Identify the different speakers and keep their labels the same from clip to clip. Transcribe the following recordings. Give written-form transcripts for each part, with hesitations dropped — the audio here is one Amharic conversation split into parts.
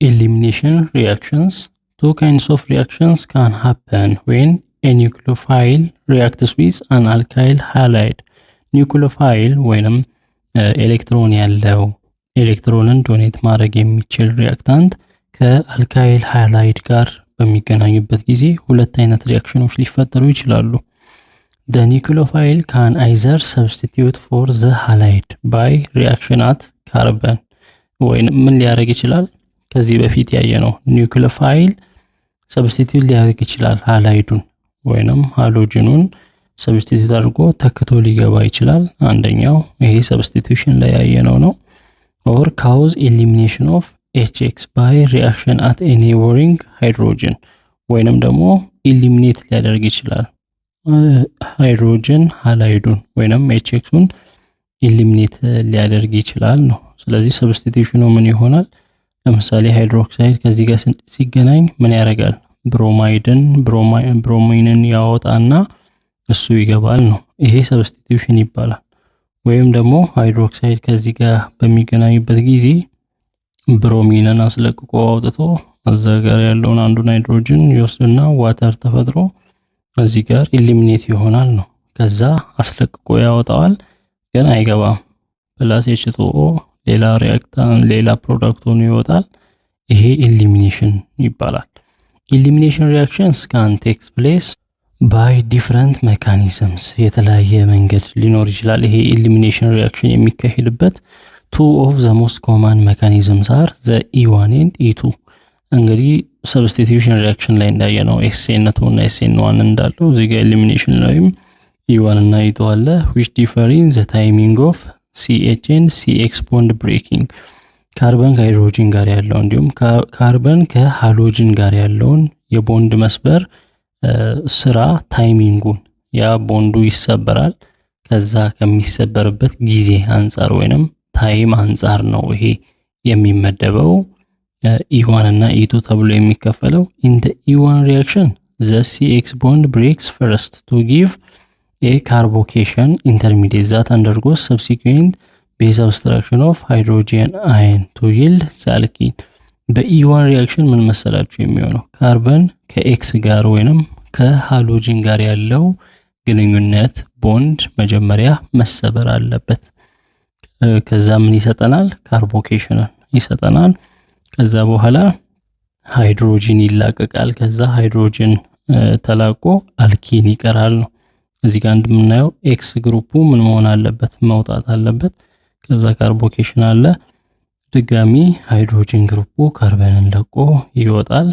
Speaker 1: Elimination reactions. Two kinds of reactions can happen when a nucleophile reacts with an alkyl halide. Nucleophile ወይንም ኤሌክትሮን ያለው ኤሌክትሮንን ዶኔት ማድረግ የሚችል ሪአክታንት ከአልካይል ሃላይድ ጋር በሚገናኙበት ጊዜ ሁለት አይነት ሪአክሽኖች ሊፈጠሩ ይችላሉ። The nucleophile can either substitute for the halide by reaction at carbon ወይንም ምን ሊያደርግ ይችላል? ከዚህ በፊት ያየነው ኒውክሊዮፋይል ሰብስቲቲዩት ሊያደርግ ይችላል ሃላይዱን ወይንም ሃሎጅኑን ሰብስቲቲዩት አድርጎ ተክቶ ሊገባ ይችላል። አንደኛው ይሄ ሰብስቲቲዩሽን ላይ ያየነው ነው። or cause elimination of HX by reaction at a neighboring hydrogen ወይንም ደግሞ ኢሊሚኔት ሊያደርግ ይችላል ሃይድሮጅን ሃላይዱን ወይንም HXን ኢሊሚኔት ሊያደርግ ይችላል ነው። ስለዚህ ሰብስቲቲዩሽኑ ምን ይሆናል? ለምሳሌ ሃይድሮክሳይድ ከዚህ ጋር ሲገናኝ ምን ያደርጋል? ብሮማይንን ያወጣና እሱ ይገባል ነው። ይሄ ሰብስቲቲዩሽን ይባላል። ወይም ደግሞ ሃይድሮክሳይድ ከዚህ ጋር በሚገናኝበት ጊዜ ብሮሚንን አስለቅቆ አውጥቶ እዛ ጋር ያለውን አንዱን ሃይድሮጅን ይወስድና ዋተር ተፈጥሮ እዚህ ጋር ኢሊሚኔት ይሆናል ነው። ከዛ አስለቅቆ ያወጣዋል ግን አይገባም። ፕላስ H2O ሌላ ሪአክታንት ሌላ ፕሮዳክት ሆኖ ይወጣል። ይሄ ኢሊሚኔሽን ይባላል። ኢሊሚኔሽን ሪአክሽንስ ካን ቴክስ ፕሌስ ባይ ዲፈረንት ሜካኒዝምስ የተለያየ መንገድ ሊኖር ይችላል። ይሄ ኢሊሚኔሽን ሪአክሽን የሚካሄድበት two of the most common mechanisms are the E1 and E2 እንግዲህ ሰብስቲቲዩሽን ሪአክሽን ላይ እንዳየነው SN2 እና SN1 እንዳለው እዚህ ጋር ኢሊሚኔሽን ላይም E1 እና E2 አለ which differ in the timing of CH and CX bond breaking ካርበን ከሃይድሮጅን ጋር ያለው እንዲሁም ካርበን ከሃሎጅን ጋር ያለውን የቦንድ መስበር ስራ ታይሚንጉን ያ ቦንዱ ይሰበራል ከዛ ከሚሰበርበት ጊዜ አንፃር ወይንም ታይም አንፃር ነው ይሄ የሚመደበው E1 እና E2 ተብሎ የሚከፈለው። in the E1 reaction the CX bond breaks first to give a carbocation intermediate that undergoes subsequent base subtraction of hydrogen ion to yield the alkene. በE1 reaction ምን መሰላችሁ የሚሆነው? ካርበን ከኤክስ ጋር ወይንም ከሃሎጅን ጋር ያለው ግንኙነት ቦንድ መጀመሪያ መሰበር አለበት። ከዛ ምን ይሰጠናል? ካርቦኬሽን ይሰጠናል። ከዛ በኋላ ሃይድሮጅን ይላቀቃል። ከዛ ሃይድሮጅን ተላቆ አልኪን ይቀራል ነው። እዚህ ጋር እንደምናየው ኤክስ ግሩፑ ምን መሆን አለበት? መውጣት አለበት። ከዛ ካርቦኬሽን አለ። ድጋሚ ሃይድሮጅን ግሩፑ ካርበንን ለቆ ይወጣል።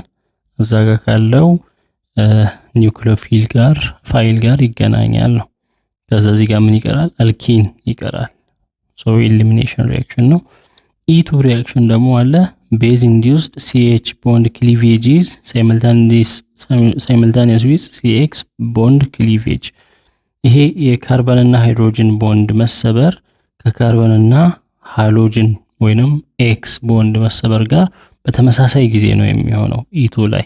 Speaker 1: እዛ ጋር ካለው ኒውክሊዮፊል ጋር ፋይል ጋር ይገናኛል ነው። ከዛ እዚህ ጋር ምን ይቀራል? አልኪን ይቀራል። ሶ ኢሊሚኔሽን ሪአክሽን ነው። E2 reaction ደግሞ አለ base induced CH bond cleavage is simultaneous with CX bond cleavage ይሄ የካርበን እና ሃይድሮጅን ቦንድ መሰበር ከካርበን እና ሃሎጅን ወይንም ኤክስ ቦንድ መሰበር ጋር በተመሳሳይ ጊዜ ነው የሚሆነው። E2 ላይ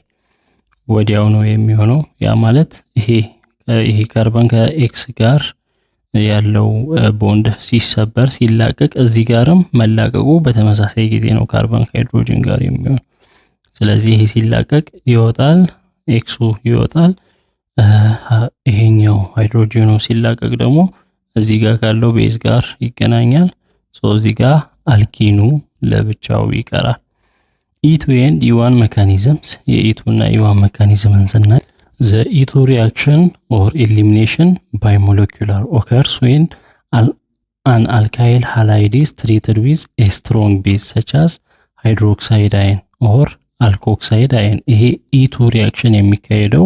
Speaker 1: ወዲያው ነው የሚሆነው። ያ ማለት ይሄ ካርበን ከኤክስ ጋር ያለው ቦንድ ሲሰበር ሲላቀቅ እዚህ ጋርም መላቀቁ በተመሳሳይ ጊዜ ነው ካርበን ከሃይድሮጅን ጋር የሚሆነው። ስለዚህ ይሄ ሲላቀቅ ይወጣል፣ ኤክሱ ይወጣል። ይሄኛው ሃይድሮጅኑ ሲላቀቅ ደግሞ እዚህ ጋር ካለው ቤዝ ጋር ይገናኛል። ሶ እዚህ ጋር አልኪኑ ለብቻው ይቀራል። E2 and E1 mechanisms የE2 እና E1 mechanisms ስናይ the E2 reaction or elimination bimolecular occurs when an alkyl halide is treated with a strong base such as hydroxide ion or alkoxide ion። ይሄ E2 reaction የሚካሄደው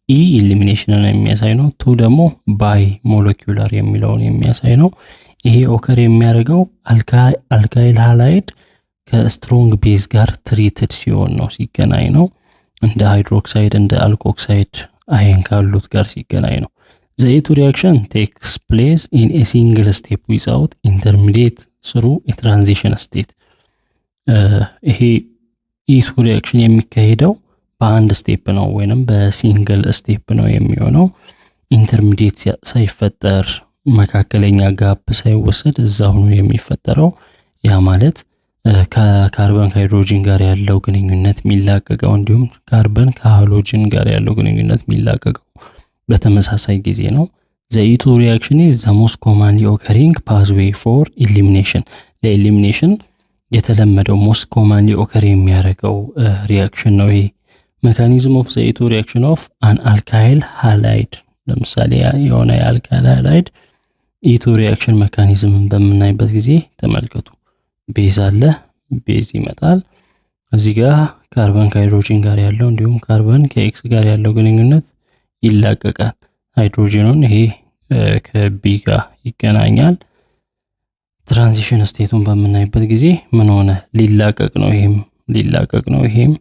Speaker 1: E eliminationን የሚያሳይ ነው። 2 ደግሞ bimolecular የሚለውን የሚያሳይ ነው። ይሄ ኦከር የሚያደርገው አልካይል ሃላይድ ከስትሮንግ ቤዝ ጋር ትሪትድ ሲሆን ነው ሲገናኝ ነው። እንደ ሃይድሮክሳይድ እንደ አልኮክሳይድ አየን ካሉት ጋር ሲገናኝ ነው። the E2 reaction takes place in a single step without intermediate through a transition state። ይሄ E2 reaction የሚካሄደው በአንድ ስቴፕ ነው ወይንም በሲንግል ስቴፕ ነው የሚሆነው። ኢንተርሚዲየት ሳይፈጠር መካከለኛ ጋፕ ሳይወሰድ እዛው ነው የሚፈጠረው። ያ ማለት ከካርበን ከሃይድሮጂን ጋር ያለው ግንኙነት የሚላቀቀው እንዲሁም ካርበን ከሃሎጂን ጋር ያለው ግንኙነት የሚላቀቀው በተመሳሳይ ጊዜ ነው። the E2 reaction is the most commonly occurring pathway for elimination ለኤሊሚኔሽን የተለመደው most commonly occur የሚያደርገው ሪአክሽን ነው። ይሄ mechanism of the E2 reaction of an alkyl halide ለምሳሌ የሆነ የአልካይል ሃላይድ E2 ሪአክሽን ሜካኒዝምን በምናይበት ጊዜ ተመልከቱ። ቤዝ አለ፣ ቤዝ ይመጣል። እዚህ ጋር ካርበን ከሃይድሮጂን ጋር ያለው እንዲሁም ካርበን ከኤክስ ጋር ያለው ግንኙነት ይላቀቃል። ሃይድሮጂኑን ይሄ ከቢ ጋር ይገናኛል። ትራንዚሽን ስቴቱን በምናይበት ጊዜ ምን ሆነ? ሊላቀቅ ነው። ይሄም ሊላቀቅ ነው። ይሄም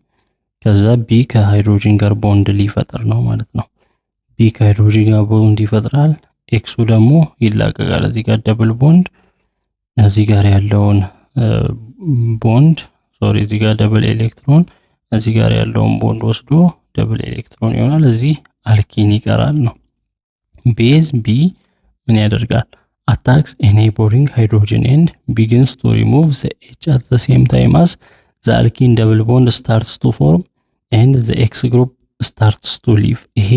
Speaker 1: ከዛ ቢ ከሃይድሮጂን ጋር ቦንድ ሊፈጥር ነው ማለት ነው። ቢ ከሃይድሮጂን ጋር ቦንድ ይፈጥራል። ኤክሱ ደግሞ ይላቀቃል። እዚህ ጋር ደብል ቦንድ እዚህ ጋር ያለውን ቦንድ እዚህ ጋር ደብል ኤሌክትሮን እዚህ ጋር ያለውን ቦንድ ወስዶ ደብል ኤሌክትሮን ይሆናል። እዚህ አልኪን ይቀራል ነው። ቤዝ ቢ ምን ያደርጋል? attacks a neighboring hydrogen and begins to remove the H at the same time as the alkene double bond starts to form and the X group starts to leave። ይሄ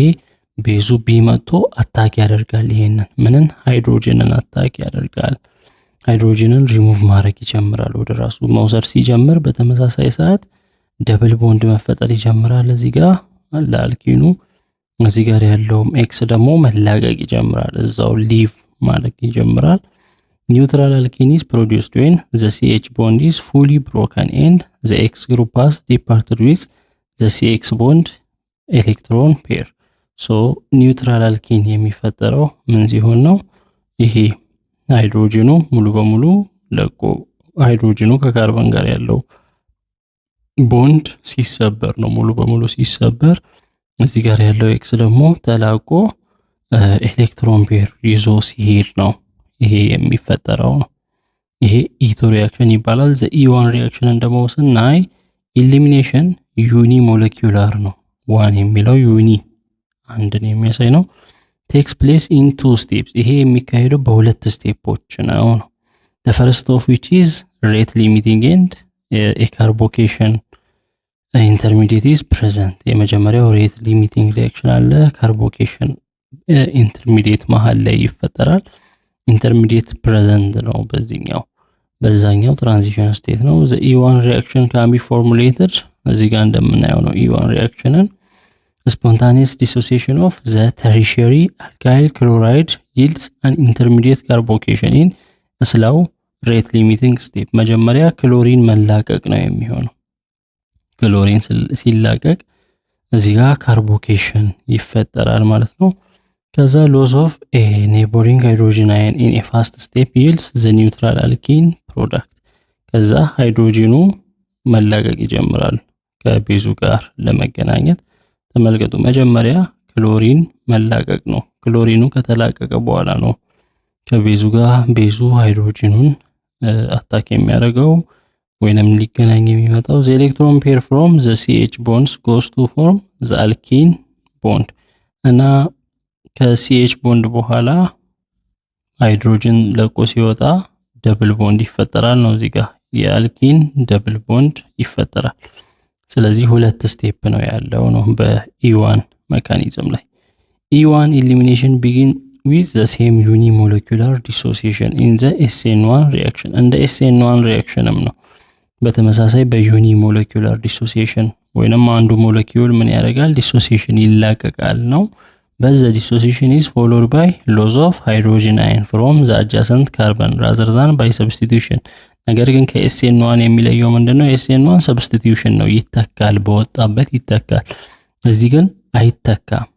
Speaker 1: ቤዙ ቢ መጥቶ አታክ ያደርጋል። ይሄንን ምንን? ሃይድሮጅንን አታክ ያደርጋል። ሃይድሮጅንን ሪሙቭ ማድረግ ይጀምራል። ወደ ራሱ መውሰድ ሲጀምር በተመሳሳይ ሰዓት ደብል ቦንድ መፈጠር ይጀምራል። እዚህ ጋር ለአልኪኑ እዚህ ጋር ያለውም ኤክስ ደግሞ መላቀቅ ይጀምራል። እዛው ሊቭ ማለት ይጀምራል። ኒውትራል alkene is produced when the CH bond is fully broken and the X group has departed with the CX bond electron pair። so ኒውትራል alkene የሚፈጠረው ምን ሲሆን ነው? ይሄ ሃይድሮጂኑ ሙሉ በሙሉ ለቆ ሃይድሮጂኑ ከካርበን ጋር ያለው ቦንድ ሲሰበር ነው። ሙሉ በሙሉ ሲሰበር እዚህ ጋር ያለው ኤክስ ደግሞ ተላቆ ኤሌክትሮን ፔር ይዞ ሲሄድ ነው ይሄ የሚፈጠረው ነው። ይሄ E2 ሪአክሽን ይባላል። ዘ E1 ሪአክሽንን ደግሞ ስናይ ኢሊሚኔሽን ዩኒ ሞለኪውላር ነው። ዋን የሚለው ዩኒ አንድን የሚያሳይ ነው። ቴክስ ፕሌስ ኢን ቱ ስቴፕስ ይሄ የሚካሄደው በሁለት ስቴፖች ነው። the first of which is rate limiting and a carbocation intermediate is present። የመጀመሪያው ሬት ሊሚቲንግ ሪአክሽን አለ፣ ካርቦኬሽን ኢንተርሚዲየት መሃል ላይ ይፈጠራል። ኢንተርሚዲየት ፕሬዘንት ነው በዛኛው ትራንዚሽን ስቴት ነው። the E1 reaction can be formulated እዚህ ጋር እንደምናየው ነው። E1 reactionን spontaneous dissociation of the tertiary alkyl chloride yields an intermediate carbocation in slow rate limiting step። መጀመሪያ ክሎሪን መላቀቅ ነው የሚሆነው። ክሎሪን ሲላቀቅ እዚህ ጋር ካርቦኬሽን ይፈጠራል ማለት ነው። ከዛ loss of a neighboring hydrogen ion in a fast step yields the neutral alkene product። ከዛ ሃይድሮጂኑ መላቀቅ ይጀምራል ከቤዙ ጋር ለመገናኘት። ተመልከቱ፣ መጀመሪያ ክሎሪን መላቀቅ ነው። ክሎሪኑ ከተላቀቀ በኋላ ነው ከቤዙ ጋር ቤዙ ሃይድሮጂኑን አታክ የሚያደርገው ወይንም ሊገናኝ የሚመጣው። the electron pair from the CH bonds goes to form the alkene bond እና ከሲኤች ቦንድ በኋላ ሃይድሮጅን ለቆ ሲወጣ ደብል ቦንድ ይፈጠራል ነው። እዚህ ጋር የአልኪን ደብል ቦንድ ይፈጠራል። ስለዚህ ሁለት ስቴፕ ነው ያለው ነው በኢ1 ሜካኒዝም ላይ። E1 elimination begin with the same unimolecular dissociation in the SN1 reaction። እንደ SN1 reactionም ነው በተመሳሳይ በዩኒሞሌኩላር ዲሶሲዬሽን ወይንም አንዱ ሞለኪውል ምን ያደርጋል? ዲሶሲዬሽን ይላቀቃል ነው። በዛ ዲሶሲዬሽን is followed by loss of hydrogen ion from the adjacent carbon rather than by substitution። ነገር ግን ከኤስኤን1 የሚለየው ምንድነው? ኤስኤን1 ሰብስቲቲዩሽን ነው፣ ይተካል፣ በወጣበት ይተካል። እዚህ ግን አይተካም።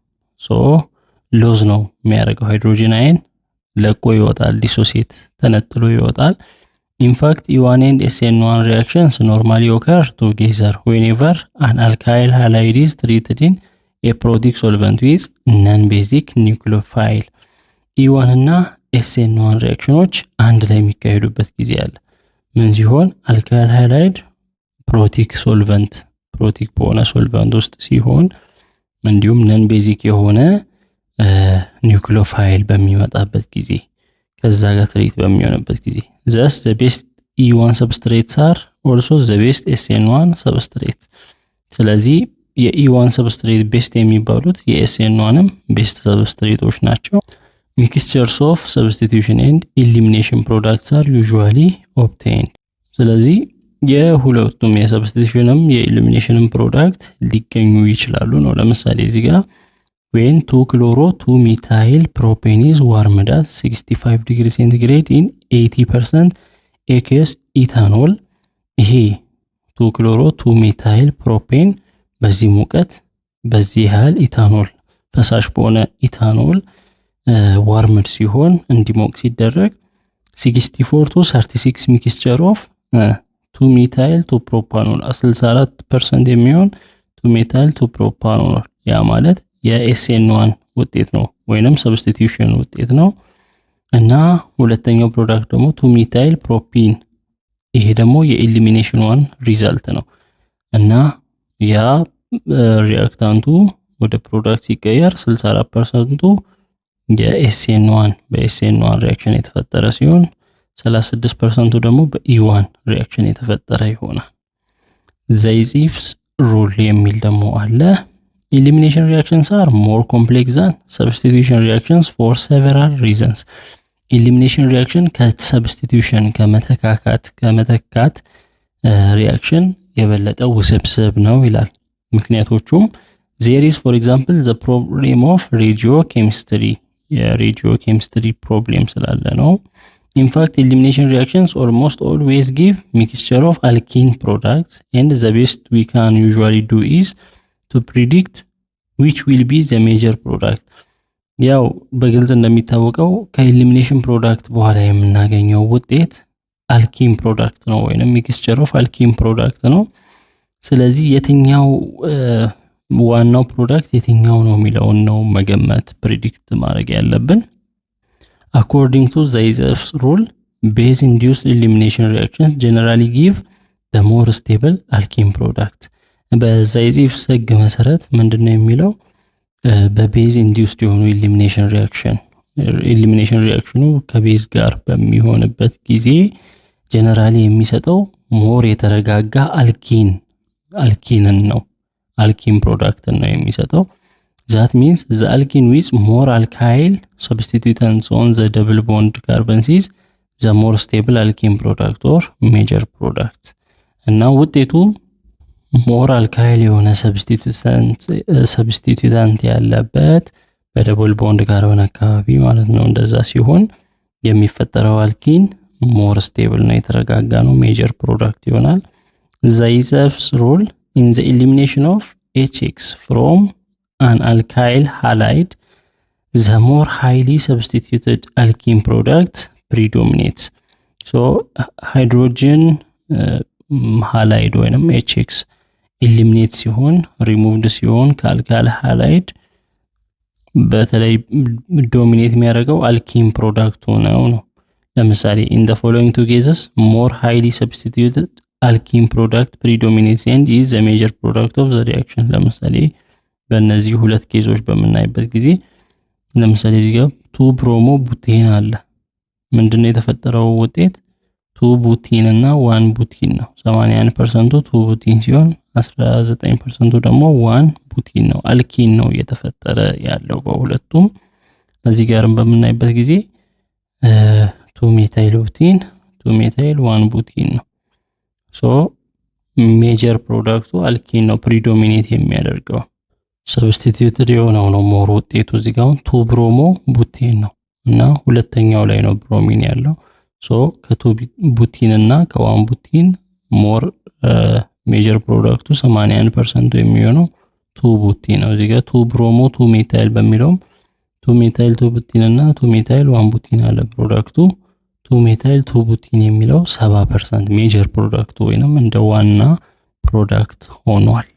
Speaker 1: ሎዝ ነው የሚያደርገው። ሃይድሮጅን አይን ለቆ ይወጣል፣ ዲሶሲየት ተነጥሎ ይወጣል። In fact, E1 and SN1 reactions normally occur together whenever an alkyl halide is treated in a protic solvent with non-basic nucleophile። E1 እና SN1 ሪአክሽኖች አንድ ላይ የሚካሄዱበት ጊዜ አለ። ምን ሲሆን? አልካይል ሃላይድ ፕሮቲክ ሶልቨንት ፕሮቲክ በሆነ ሶልቨንት ውስጥ ሲሆን እንዲሁም ነን ቤዚክ የሆነ ኒውክሊዮፋይል በሚመጣበት ጊዜ ከዛ ጋር ትሪት በሚሆንበት ጊዜ thus the best E1 substrates are also the best SN1 substrate። ስለዚህ የኢ1 ሰብስትሬት ቤስት የሚባሉት የኤስኤን1ም ቤስት ሰብስትሬቶች ናቸው። ሚክስቸርስ ኦፍ ሰብስቲቲዩሽን ኤንድ ኢሊሚኔሽን ፕሮዳክትስ አር ዩዥዋሊ ኦብቴይንድ። ስለዚህ የሁለቱም የሰብስቲቲዩሽንም የኢሊሚኔሽንም ፕሮዳክት ሊገኙ ይችላሉ ነው። ለምሳሌ እዚህ ጋር when 2-chloro 2-methyl propane is warmed at 65 degree centigrade in 80% aqueous ethanol። ይሄ 2-chloro 2-methyl propane በዚህ ሙቀት በዚህ ያህል ኢታኖል ፈሳሽ በሆነ ኢታኖል ዋርምድ ሲሆን እንዲሞቅ ሲደረግ 64 to 36 ሚክስቸር ኦፍ 2-methyl to propanol 64% የሚሆን 2-methyl to propanol ያ ማለት የኤስኤን1 ውጤት ነው ወይንም ሰብስቲቲዩሽን ውጤት ነው። እና ሁለተኛው ፕሮዳክት ደግሞ 2-methyl propene ይሄ ደግሞ የኢሊሚኔሽን ዋን ሪዛልት ነው። እና ያ ሪአክታንቱ ወደ ፕሮዳክት ሲቀየር 64%ቱ የኤስኤን1 በኤስኤን1 ሪአክሽን የተፈጠረ ሲሆን 36%ቱ ደግሞ በኢ1 ሪአክሽን የተፈጠረ ይሆናል። ዘይዚፍስ ሩል የሚል ደግሞ አለ። Elimination reactions are more complex than substitution reactions for several reasons። Elimination reaction ከsubstitution ከመተካት reaction የበለጠ ውስብስብ ነው ይላል። ምክንያቶቹም there is for example the problem of regiochemistry የregiochemistry problem ስላለ ነው። In fact elimination reactions almost always give mixture of alkene products and the best we can usually do is to predict which will be the major product። ያው በግልጽ እንደሚታወቀው ከኤሊሚኔሽን ፕሮዳክት በኋላ የምናገኘው ውጤት አልኪን ፕሮዳክት ነው ወይንም ሚክስቸር ኦፍ አልኪን ፕሮዳክት ነው። ስለዚህ የትኛው ዋናው ፕሮዳክት የትኛው ነው የሚለውን ነው መገመት ፕሪዲክት ማድረግ ያለብን። According to Zayzeff's rule, base induced elimination reactions generally give the more stable alkene product። በዛይዚፍ ህግ መሰረት ምንድነው የሚለው በቤዝ ኢንዲዩስድ የሆኑ ኢሊሚኔሽን ሪአክሽኑ ከቤዝ ጋር በሚሆንበት ጊዜ ጀነራሊ የሚሰጠው ሞር የተረጋጋ አልኪንን ነው አልኪን ፕሮዳክት ነው የሚሰጠው። that means the alkene with more alkyl substituents on the double bond carbons is the more stable alkene product or major product። እና ውጤቱ ሞር አልካይል የሆነ ሰብስቲቱታንት ያለበት በደብል ቦንድ ካርበን አካባቢ ማለት ነው። እንደዛ ሲሆን የሚፈጠረው አልኪን ሞር ስቴብል ነው የተረጋጋ ነው ሜጀር ፕሮዳክት ይሆናል። Zayzeff's rule in the elimination of HX from an alkyl halide the more highly substituted alkene product predominates። so hydrogen halide ወይንም HX ኢሊሚኔት ሲሆን ሪሙቭድ ሲሆን ከአልካይል ሃላይድ በተለይ ዶሚኔት የሚያደርገው አልኪን ፕሮዳክቱ ነው። ለምሳሌ in the following two cases more highly substituted alkene product predominates and is the major product of the reaction። ለምሳሌ በእነዚህ ሁለት ኬዞች በመናይበት ጊዜ ለምሳሌ እዚህ ጋር 2 ብሮሞ ቡቴን አለ። ምንድነው የተፈጠረው ውጤት 2 ቡቲን እና 1 ቡቲን ነው። 81%ቱ 2 ቡቲን ሲሆን 19%ቱ ደግሞ 1 ቡቲን ነው። አልኪን ነው የተፈጠረ ያለው በሁለቱም። እዚህ ጋርም በመናይበት ጊዜ 2 ሜታይል ቡቲን 2 ሜታይል 1 ቡቲን ነው። ሶ ሜጀር ፕሮዳክቱ አልኪን ነው ፕሪዶሚኔት የሚያደርገው። ሰብስቲቲዩትድ የሆነው ነው ሞር ውጤቱ። እዚህ ጋር 2 ብሮሞ ቡቴን ነው እና ሁለተኛው ላይ ነው ብሮሚን ያለው። ሶ ከ2 ቡቲን እና ከ1 ቡቲን ሞር ሜጀር ፕሮዳክቱ 81% የሚሆነው 2 ቡቲን ነው። እዚህ ጋር 2 ብሮሞ 2 ሜታይል በሚለውም 2 ሜታይል 2 ቡቲን እና 2 ሜታይል 1 ቡቲን አለ። ፕሮዳክቱ 2 ሜታይል 2 ቡቲን የሚለው 70% ሜጀር ፕሮዳክቱ ወይንም እንደ ዋና ፕሮዳክት ሆኗል።